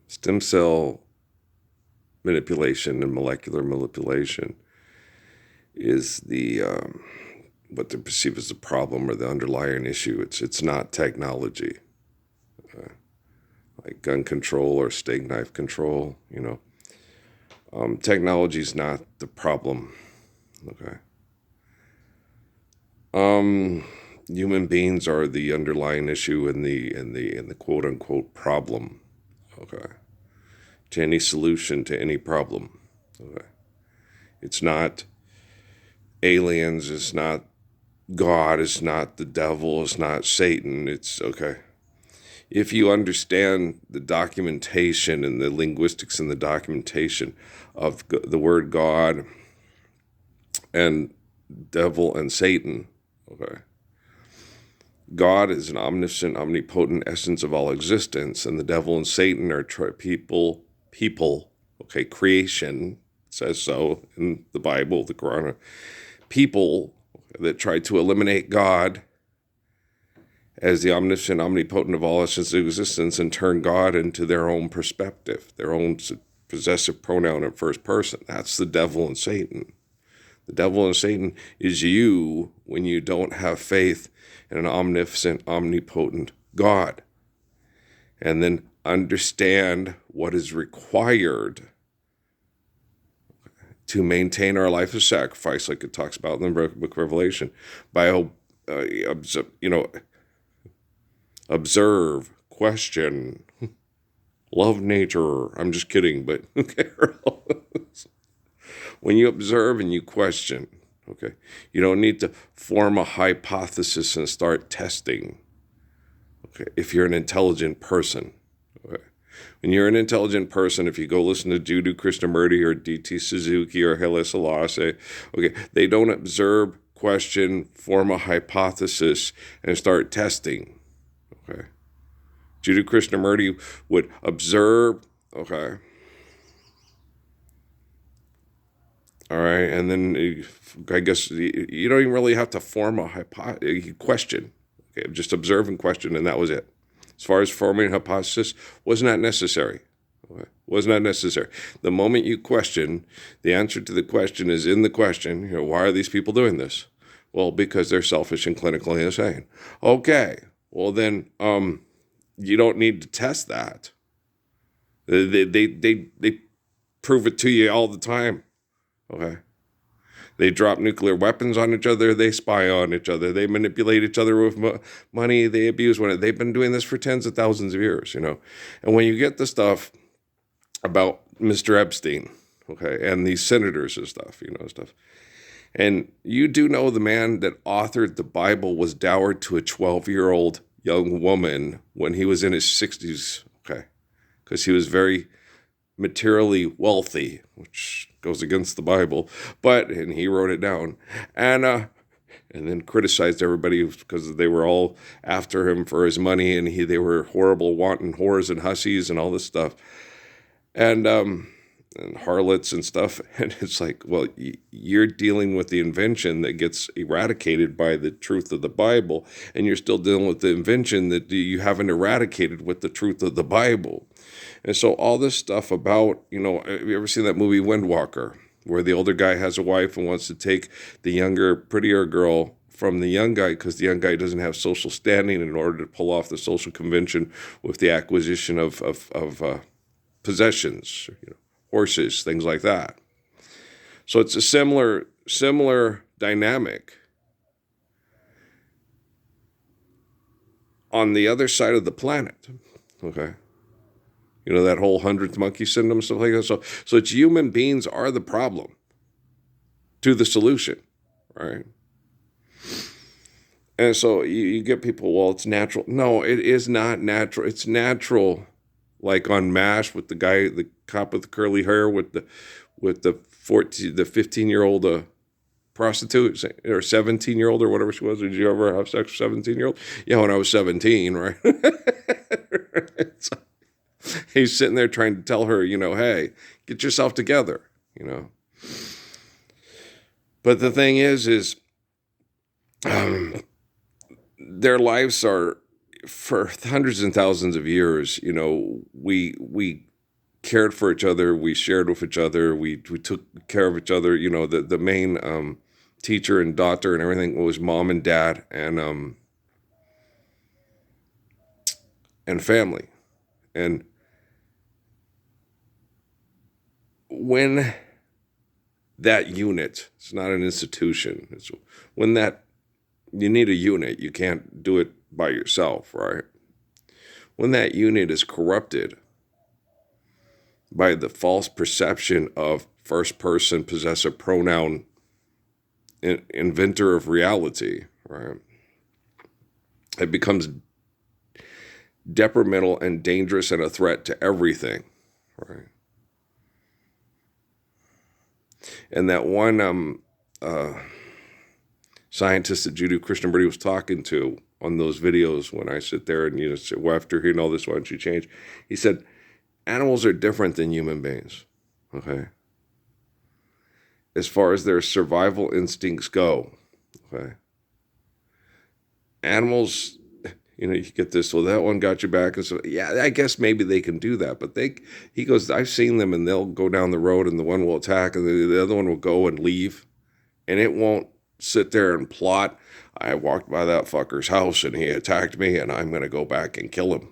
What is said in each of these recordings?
stem cell manipulation and molecular manipulation is the what they perceive as the problem or the underlying issue. It's not technology, like gun control or steak knife control. Technology is not the problem. Okay. Human beings are the underlying issue in the quote unquote problem. Okay. To any solution to any problem. Okay. It's not aliens. It's not God. It's not the devil. It's not Satan. It's okay. If you understand the documentation and the linguistics and the documentation of the word God and devil and Satan, okay. God is an omniscient, omnipotent essence of all existence, and the devil and Satan are people, okay, creation says so in the Bible, the Quran, people that try to eliminate God as the omniscient, omnipotent of all essence of existence and turn God into their own perspective, their own possessive pronoun in first person. That's the devil and Satan. The devil and Satan is you when you don't have faith in an omniscient, omnipotent God. And then understand what is required to maintain our life of sacrifice, like it talks about in the book of Revelation, by observe, question, love nature. I'm just kidding, but okay. When you observe and you question, okay, you don't need to form a hypothesis and start testing. Okay, if you're an intelligent person, okay. When you're an intelligent person, if you go listen to Jiddu Krishnamurti or D.T. Suzuki or Haile Selassie, okay, they don't observe, question, form a hypothesis, and start testing. Okay, Jiddu Krishnamurti would observe, okay, all right, and then I guess you don't even really have to form a question. Okay, just observe and question, and that was it. As far as forming a hypothesis, was not necessary. Okay. Was not necessary. The moment you question, the answer to the question is in the question. Why are these people doing this? Well, because they're selfish and clinically insane. Okay, well then, you don't need to test that. They prove it to you all the time. Okay. They drop nuclear weapons on each other. They spy on each other. They manipulate each other with money. They abuse one another. They've been doing this for tens of thousands of years, And when you get the stuff about Mr. Epstein, okay, and these senators and stuff, stuff. And you do know the man that authored the Bible was dowered to a 12-year-old young woman when he was in his 60s, okay, because he was very materially wealthy, which goes against the Bible, and he wrote it down, and then criticized everybody because they were all after him for his money, and they were horrible, wanton whores and hussies and all this stuff, and harlots and stuff, and it's like, well, you're dealing with the invention that gets eradicated by the truth of the Bible, and you're still dealing with the invention that you haven't eradicated with the truth of the Bible. And so all this stuff about, have you ever seen that movie Windwalker, where the older guy has a wife and wants to take the younger, prettier girl from the young guy because the young guy doesn't have social standing in order to pull off the social convention with the acquisition of possessions, horses, things like that. So it's a similar dynamic. On the other side of the planet, okay? That whole 100th monkey syndrome, stuff like that. So it's human beings are the problem to the solution, right? And so you get people, well, it's natural. No, it is not natural. It's natural, like on MASH with the cop with the curly hair with the 15-year-old prostitute or 17-year-old or whatever she was. Did you ever have sex with a 17-year-old? Yeah, when I was 17, right? So he's sitting there trying to tell her, hey, get yourself together, But the thing is their lives are, for hundreds and thousands of years, we cared for each other, we shared with each other, we took care of each other. The main teacher and doctor and everything was mom and dad and family. And when that unit, it's not an institution, it's when that you need a unit, you can't do it by yourself, right? When that unit is corrupted by the false perception of first person possessive pronoun inventor of reality, right? It becomes detrimental and dangerous and a threat to everything, right? And that one scientist that Judith Krishnamurti was talking to on those videos, when I sit there and say, well, after hearing all this, why don't you change? He said, animals are different than human beings, okay? As far as their survival instincts go, okay? Animals, you get this, well, that one got your back. And so, yeah, I guess maybe they can do that. But he goes, I've seen them and they'll go down the road and the one will attack and the other one will go and leave. And it won't sit there and plot, I walked by that fucker's house and he attacked me and I'm going to go back and kill him.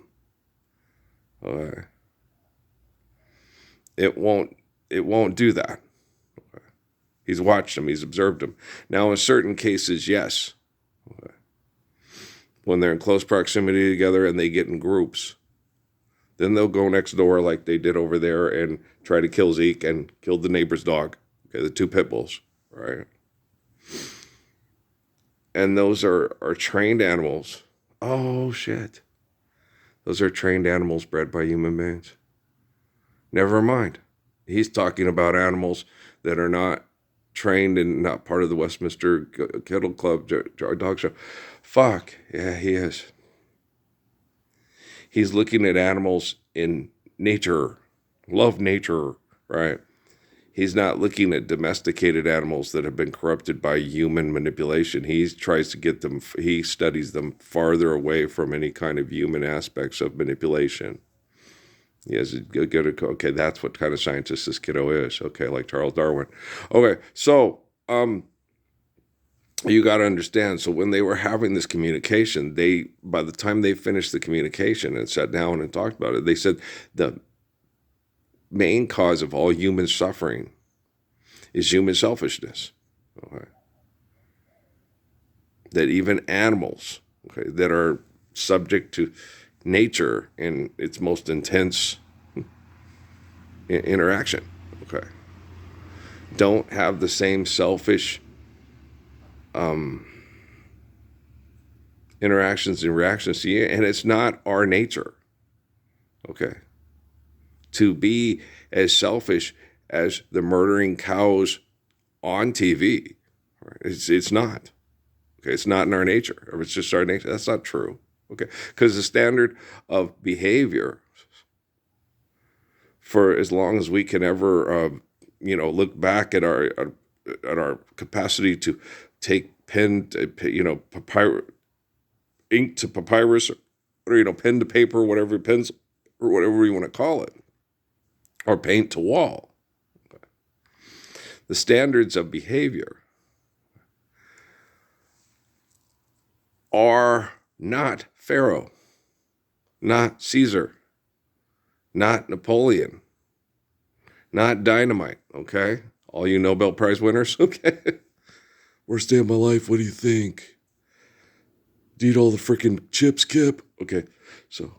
Okay. It won't do that. Okay. He's watched him. He's observed him. Now, in certain cases, yes. Okay. When they're in close proximity together and they get in groups, then they'll go next door like they did over there and try to kill Zeke and kill the neighbor's dog. Okay, the two pit bulls, right? And those are trained animals. Oh, shit. Those are trained animals bred by human beings. Never mind. He's talking about animals that are not trained and not part of the Westminster Kennel Club dog show. Fuck. Yeah, he is. He's looking at animals in nature. Love nature, right? He's not looking at domesticated animals that have been corrupted by human manipulation. He tries to get them, he studies them farther away from any kind of human aspects of manipulation. He has to get okay, that's what kind of scientist this kiddo is. Okay, like Charles Darwin. Okay, so you got to understand. So when they were having this communication, by the time they finished the communication and sat down and talked about it, they said the main cause of all human suffering is human selfishness. Okay, that even animals, okay, that are subject to nature in its most intense interaction, okay, don't have the same selfish interactions and reactions to you, and it's not our nature, okay, to be as selfish as the murdering cows on TV. Right? It's not. Okay, it's not in our nature. Or it's just our nature. That's not true. Okay, because the standard of behavior, for as long as we can ever, look back at our capacity to take pen, ink to papyrus, or pen to paper, whatever pencil or whatever you want to call it, or paint to wall. Okay. The standards of behavior are not Pharaoh, not Caesar, not Napoleon, not dynamite, okay? All you Nobel Prize winners, okay? Worst day of my life, what do you think? Do you eat all the freaking chips, Kip? Okay, so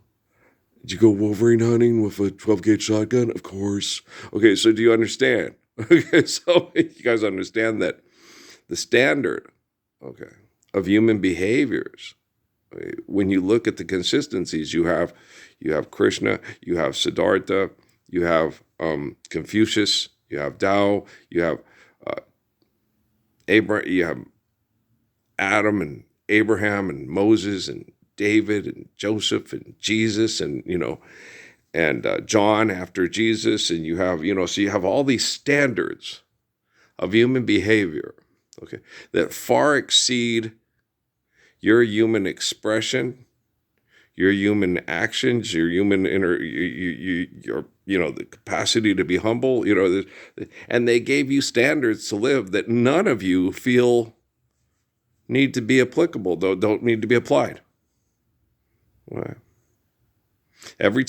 did you go Wolverine hunting with a 12-gauge shotgun? Of course. Okay, so do you understand? Okay, so you guys understand that the standard, okay, of human behaviors, when you look at the consistencies, you have Krishna, you have Siddhartha, you have Confucius, you have Tao, you have you have Adam and Abraham and Moses and David and Joseph and Jesus and John after Jesus, and you have so you have all these standards of human behavior, okay, that far exceed your human expression, your human actions, your human your the capacity to be humble, and they gave you standards to live that none of you feel need to be applicable, don't need to be applied. Right. Every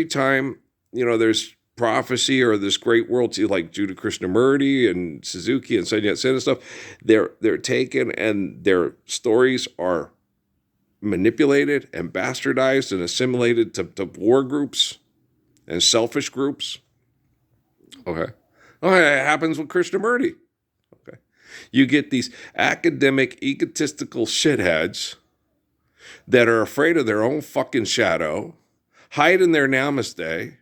time, there's prophecy or this great world like Judah Krishnamurti and Suzuki and Sun Yat-sen and stuff, they're taken and their stories are manipulated and bastardized and assimilated to war groups and selfish groups. Okay. It happens with Krishnamurti. Okay. You get these academic, egotistical shitheads that are afraid of their own fucking shadow, hide in their namaste,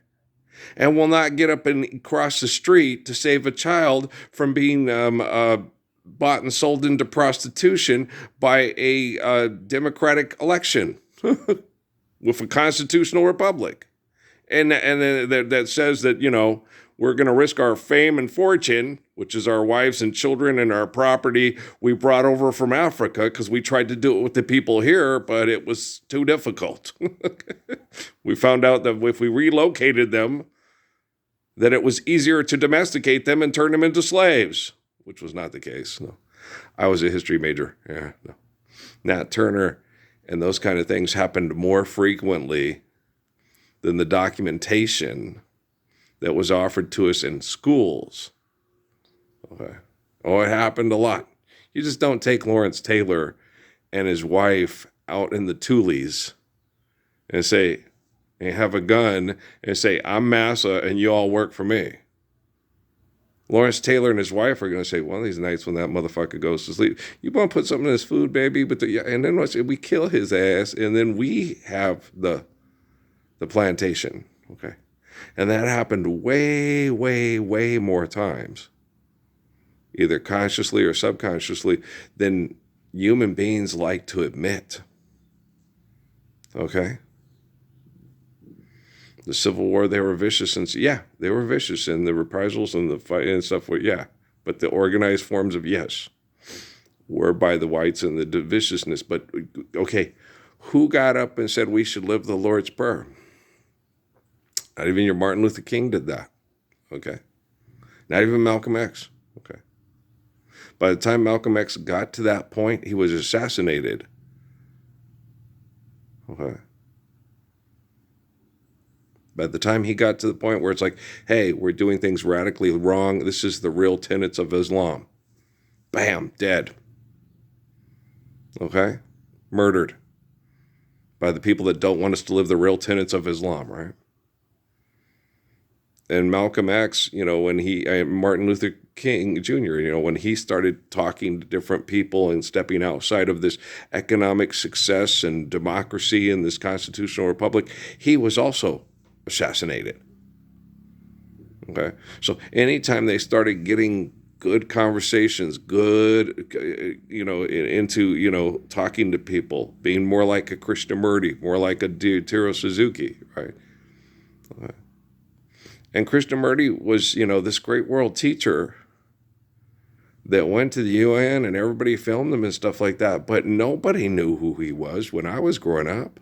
and will not get up and cross the street to save a child from being bought and sold into prostitution by a democratic election with a constitutional republic. And that says that, we're going to risk our fame and fortune, which is our wives and children and our property we brought over from Africa because we tried to do it with the people here, but it was too difficult. We found out that if we relocated them, that it was easier to domesticate them and turn them into slaves, which was not the case. No, I was a history major. Yeah, no. Nat Turner and those kind of things happened more frequently than the documentation that was offered to us in schools. Okay. It happened a lot. You just don't take Lawrence Taylor and his wife out in the Tules and say, and have a gun and say, I'm Massa and you all work for me. Lawrence Taylor and his wife are going to say, one of these nights when that motherfucker goes to sleep, you want to put something in his food, baby? And then we kill his ass, and then we have the plantation. Okay. And that happened way, way, way more times, either consciously or subconsciously, than human beings like to admit. Okay? The Civil War, they were vicious, and they were vicious, and the reprisals and the fight and stuff were, but the organized forms of were by the whites and the viciousness. But, okay, who got up and said we should live the Lord's Prayer? Not even your Martin Luther King did that, okay? Not even Malcolm X, okay? By the time Malcolm X got to that point, he was assassinated, okay? By the time he got to the point where it's like, hey, we're doing things radically wrong, this is the real tenets of Islam, bam, dead, okay? Murdered by the people that don't want us to live the real tenets of Islam, right? And Malcolm X, when Martin Luther King Jr., when he started talking to different people and stepping outside of this economic success and democracy in this constitutional republic, he was also assassinated. Okay. So anytime they started getting good conversations, into, talking to people, being more like a Krishnamurti, more like a Taro Suzuki, right? Okay. And Krishnamurti was, this great world teacher that went to the UN and everybody filmed him and stuff like that. But nobody knew who he was when I was growing up.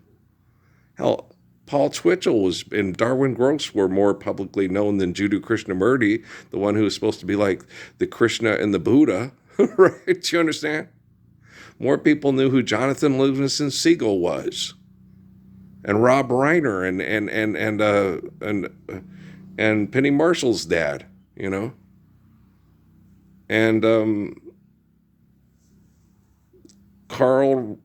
Hell, Paul Twitchell and Darwin Gross were more publicly known than Jiddu Krishnamurti, the one who was supposed to be like the Krishna and the Buddha, right? Do you understand? More people knew who Jonathan Livingston Seagull was, and Rob Reiner and Penny Marshall's dad, and Carl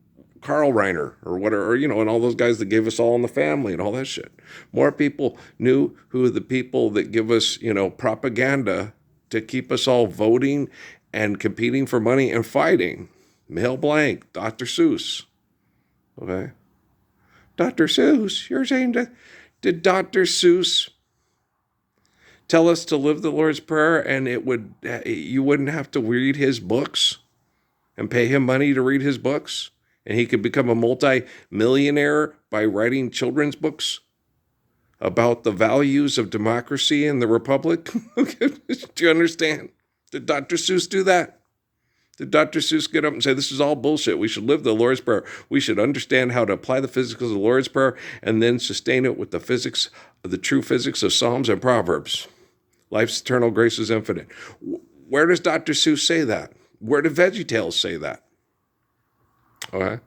Reiner or whatever, and all those guys that gave us All in the Family and all that shit. More people knew who the people that give us, propaganda to keep us all voting and competing for money and fighting. Mel Blanc, Dr. Seuss. Okay. Dr. Seuss, you're saying that, did Dr. Seuss tell us to live the Lord's Prayer and you wouldn't have to read his books and pay him money to read his books? And he could become a multi-millionaire by writing children's books about the values of democracy and the republic? Do you understand? Did Dr. Seuss do that? Did Dr. Seuss get up and say, this is all bullshit? We should live the Lord's Prayer. We should understand how to apply the physics of the Lord's Prayer and then sustain it with the physics, the true physics of Psalms and Proverbs. Life's eternal, grace is infinite. Where does Dr. Seuss say that? Where do VeggieTales say that? Okay.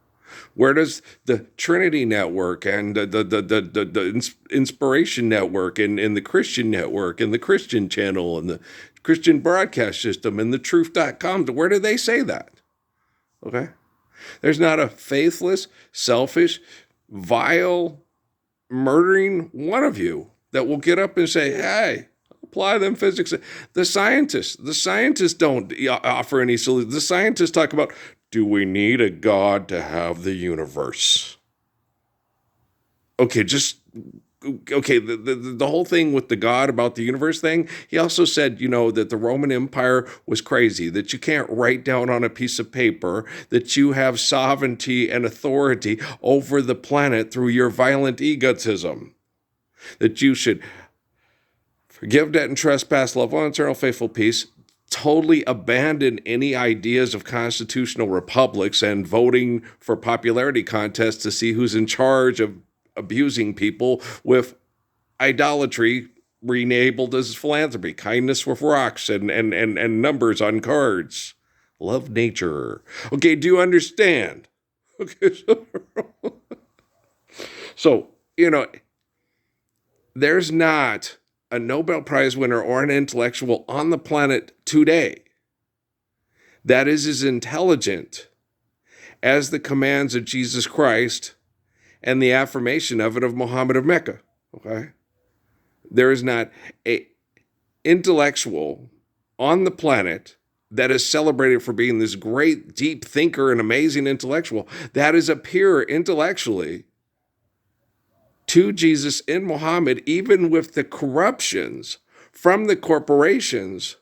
Where does the Trinity Network and the Inspiration Network and the Christian Network and the Christian Channel and the Christian Broadcast System and the Truth.com, where do they say that? Okay? There's not a faithless, selfish, vile, murdering one of you that will get up and say, hey, apply them physics. The scientists don't offer any solutions. The scientists talk about, do we need a God to have the universe? Okay, the whole thing with the God about the universe thing, he also said, that the Roman Empire was crazy, that you can't write down on a piece of paper that you have sovereignty and authority over the planet through your violent egotism, that you should forgive debt and trespass, love one, eternal, faithful peace, totally abandon any ideas of constitutional republics and voting for popularity contests to see who's in charge of abusing people with idolatry relabeled as philanthropy, kindness with rocks and numbers on cards. Love nature. Okay, do you understand? Okay, so there's not a Nobel Prize winner or an intellectual on the planet today that is as intelligent as the commands of Jesus Christ and the affirmation of it of Muhammad of Mecca. Okay? There is not an intellectual on the planet that is celebrated for being this great, deep thinker and amazing intellectual that is a peer intellectually to Jesus in Muhammad, even with the corruptions from the corporations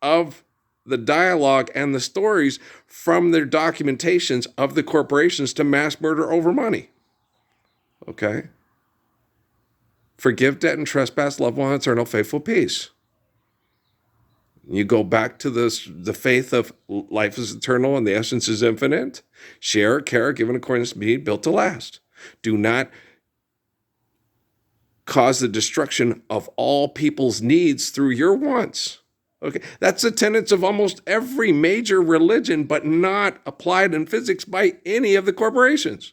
of the dialogue and the stories from their documentations of the corporations to mass murder over money. Okay? Forgive debt and trespass, love one, eternal, faithful peace. You go back to the faith of life is eternal and the essence is infinite. Share, care, given accordance to need, built to last. Do not cause the destruction of all people's needs through your wants. Okay, that's the tenets of almost every major religion, but not applied in physics by any of the corporations,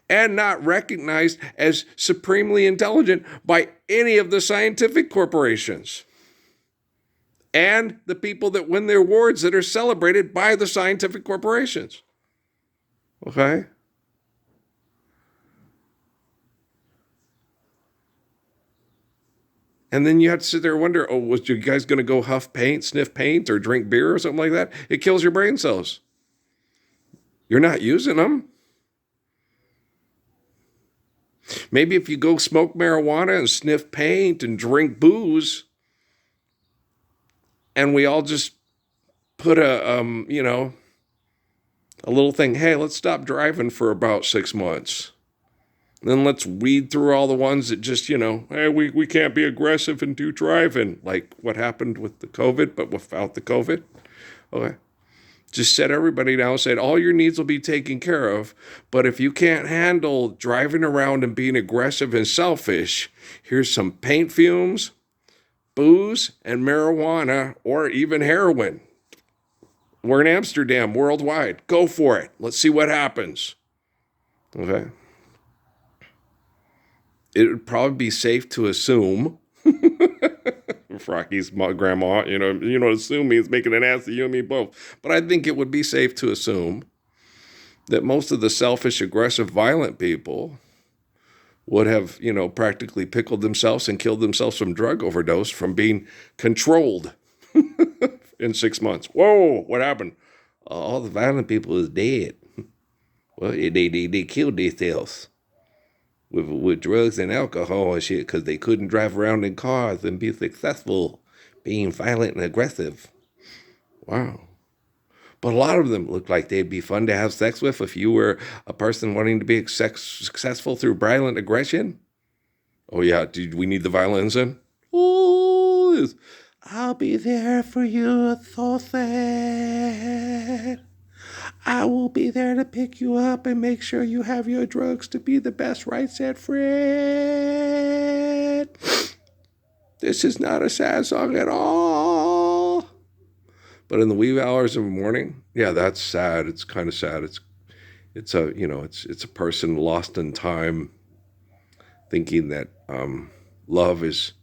and not recognized as supremely intelligent by any of the scientific corporations and the people that win the awards that are celebrated by the scientific corporations. Okay? And then you have to sit there and wonder, was you guys going to go huff paint, sniff paint, or drink beer or something like that? It kills your brain cells. You're not using them. Maybe if you go smoke marijuana and sniff paint and drink booze, and we all just put a little thing, hey, let's stop driving for about 6 months. Then let's weed through all the ones that just, hey, we can't be aggressive and do driving, like what happened with the COVID, but without the COVID. Okay. Just set everybody down and said, all your needs will be taken care of, but if you can't handle driving around and being aggressive and selfish, here's some paint fumes, booze, and marijuana, or even heroin. We're in Amsterdam worldwide. Go for it. Let's see what happens. Okay. It would probably be safe to assume, Rocky's grandma, assume means making an ass of you and me both. But I think it would be safe to assume that most of the selfish, aggressive, violent people would have, practically pickled themselves and killed themselves from drug overdose from being controlled in 6 months. Whoa, what happened? All the violent people is dead. Well, they killed themselves with drugs and alcohol and shit because they couldn't drive around in cars and be successful being violent and aggressive. Wow. But a lot of them look like they'd be fun to have sex with if you were a person wanting to be successful through violent aggression. Oh, yeah, do we need the violence in? Oh, I'll be there for you, Thothan. I will be there to pick you up and make sure you have your drugs to be the best, right, said Fred. This is not a sad song at all. But in the wee hours of the morning, yeah, that's sad. It's kind of sad. It's a person lost in time, thinking that love is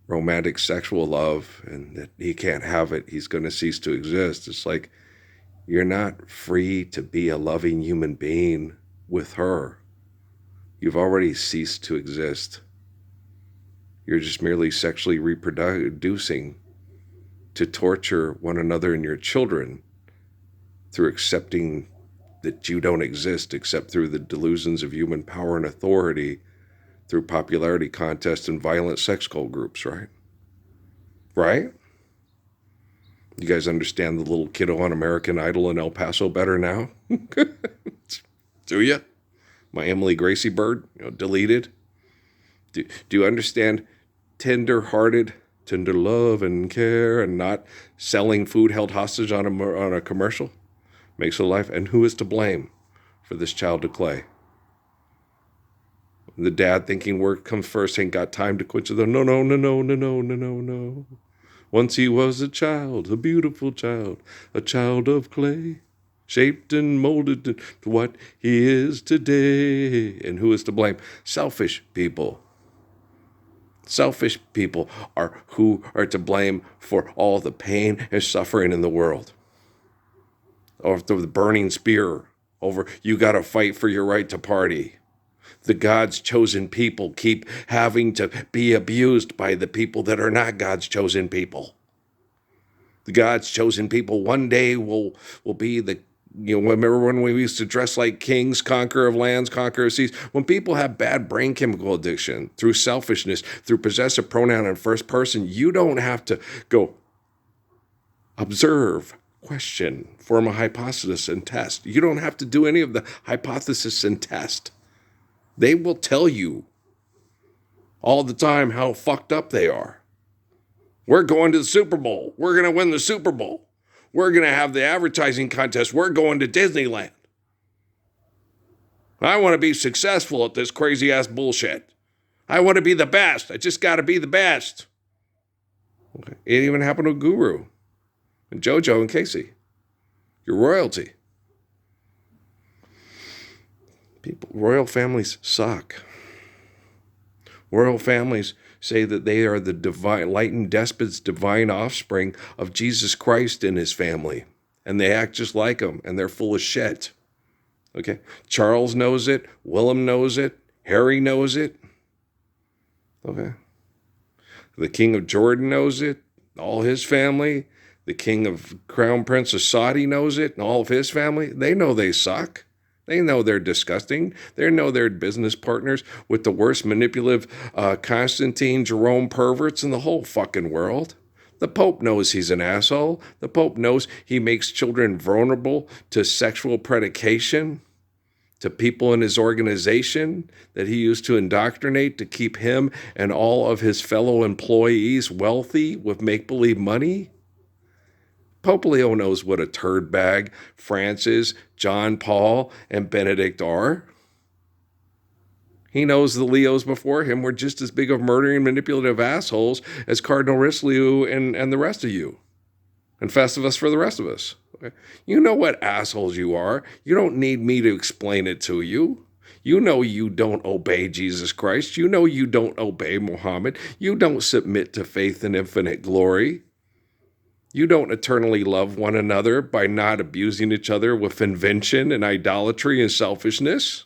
romantic sexual love and that he can't have it. He's going to cease to exist. It's like, you're not free to be a loving human being with her. You've already ceased to exist. You're just merely sexually reproducing to torture one another and your children through accepting that you don't exist except through the delusions of human power and authority through popularity contests and violent sex cult groups, right? Right? You guys understand the little kiddo on American Idol in El Paso better now? Do you? My Emily Gracie bird, deleted. Do you understand tender-hearted, tender love and care, and not selling food held hostage on a commercial? Makes a life. And who is to blame for this child to clay? The dad thinking work comes first, ain't got time to quit. No. Once he was a child, a beautiful child, a child of clay, shaped and molded to what he is today. And who is to blame? Selfish people. Selfish people are who are to blame for all the pain and suffering in the world. Or the burning spear over, you got to fight for your right to party. The God's chosen people keep having to be abused by the people that are not God's chosen people. The God's chosen people one day will be the, remember when we used to dress like kings, conqueror of lands, conqueror of seas? When people have bad brain chemical addiction through selfishness, through possessive pronoun in first person, you don't have to go observe, question, form a hypothesis, and test. You don't have to do any of the hypothesis and test. They will tell you all the time how fucked up they are. We're going to the Super Bowl. We're going to win the Super Bowl. We're going to have the advertising contest. We're going to Disneyland. I want to be successful at this crazy ass bullshit. I want to be the best. I just got to be the best. Okay. It even happened to Guru and JoJo and Casey. Your royalty. Royal families suck. Royal families say that they are the divine, enlightened despot's divine offspring of Jesus Christ and his family. And they act just like him, and they're full of shit. Okay? Charles knows it. Willem knows it. Harry knows it. Okay? The King of Jordan knows it. All his family. The King of Crown Prince of Saudi knows it, and all of his family. They know they suck. They know they're disgusting. They know they're business partners with the worst manipulative Constantine Jerome perverts in the whole fucking world. The Pope knows he's an asshole. The Pope knows he makes children vulnerable to sexual predication, to people in his organization that he used to indoctrinate to keep him and all of his fellow employees wealthy with make-believe money. Pope Leo knows what a turd bag Francis, John Paul, and Benedict are. He knows the Leos before him were just as big of murdering, manipulative assholes as Cardinal Richelieu and the rest of you. And Festivus for the rest of us. Okay? You know what assholes you are. You don't need me to explain it to you. You know you don't obey Jesus Christ. You know you don't obey Muhammad. You don't submit to faith in infinite glory. You don't eternally love one another by not abusing each other with invention and idolatry and selfishness.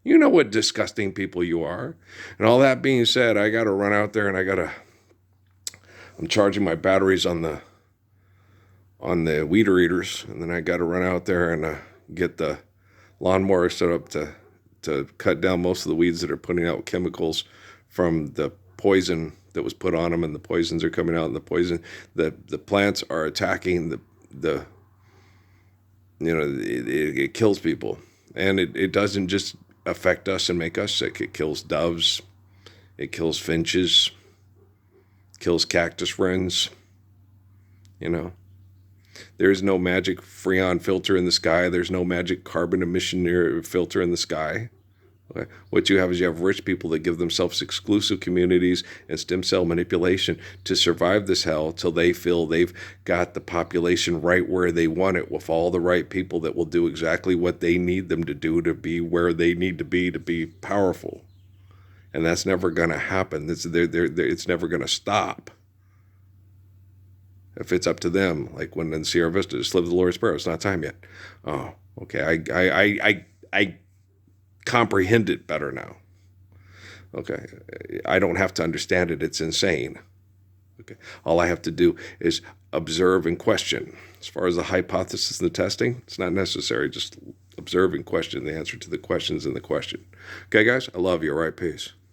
You know what disgusting people you are. And all that being said, I got to run out there and I'm charging my batteries on the weeder eaters. And then I got to run out there and get the lawnmower set up to cut down most of the weeds that are putting out chemicals from the poison that was put on them, and the poisons are coming out, and the plants are attacking it kills people. And it doesn't just affect us and make us sick. It kills doves. It kills finches. kills cactus friends. You know, there's no magic Freon filter in the sky. There's no magic carbon emission filter in the sky. Okay. What you have is you have rich people that give themselves exclusive communities and stem cell manipulation to survive this hell till they feel they've got the population right where they want it, with all the right people that will do exactly what they need them to do to be where they need to be powerful. And that's never going to happen. It's never going to stop. If it's up to them, like when in Sierra Vista, just live the Lord's Prayer. It's not time yet. Oh, okay. I comprehend it better now. Okay. I don't have to understand it. It's insane. Okay. All I have to do is observe and question. As far as the hypothesis and the testing, it's not necessary. Just observe and question the answer to the questions in the question. Okay, guys? I love you. All right. Peace.